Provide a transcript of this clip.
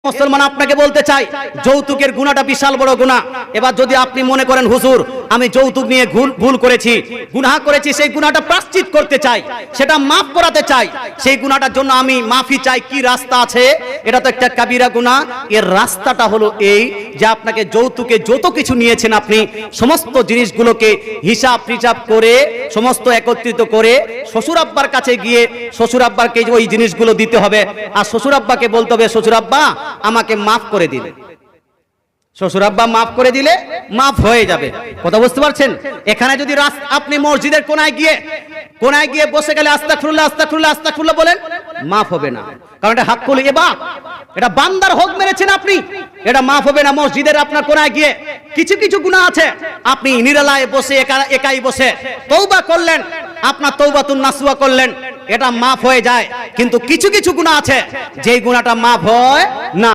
মুসলমান আপনাকে বলতে চাই যৌতুকের গুনাহটা বিশাল বড় গুনাহ। এবার যদি আপনি মনে করেন হুজুর আমি যৌতুক নিয়ে ভুল করেছি, গুনাহ করেছি, সেই গুনাহটা প্রায়শ্চিত করতে চাই, সেটা মাফ করাতে চাই, সেই গুনাহটার জন্য আমি মাফি চাই, কি রাস্তা আছে? এটা তো একটা কাবিরা গুনাহ। এর রাস্তাটা হলো এই যে আপনাকে যৌতুকে যত কিছু নিয়েছেন আপনি সমস্ত জিনিসগুলোকে হিসাব টিসাব করে সমস্ত একত্রিত করে শ্বশুর আব্বার কাছে গিয়ে শ্বশুর আব্বাকে ওই জিনিসগুলো দিতে হবে, আর শ্বশুর আব্বাকে বলতে হবে শ্বশুর আব্বা আমাকে মাফ করে দিলে। শ্বশুর আব্বা মাফ করে দিলে মাফ হয়ে যাবে। কথা বুঝতে পারছেন? এখানে যদি আপনি মসজিদের কোনায় গিয়ে বসে গেলে আস্তাগফিরুল্লাহ আস্তাগফিরুল্লাহ আস্তাগফিরুল্লাহ বলেন, মাফ হবে না, কারণ এটা হাক্কুল ইবাদ, এটা বান্দার হক মেরেছেন আপনি, এটা মাফ হবে না। মসজিদের আপনার কোনায় গিয়ে কিছু কিছু গুনাহ আছে, আপনি নিরালায় বসে একাই বসে তওবা করলেন, আপনার তওবাতুন নাসুহা করলেন, এটা মাফ হয়ে যায়। কিন্তু কিছু কিছু গুনাহ আছে যেই গুনাহটা মাফ হয় না।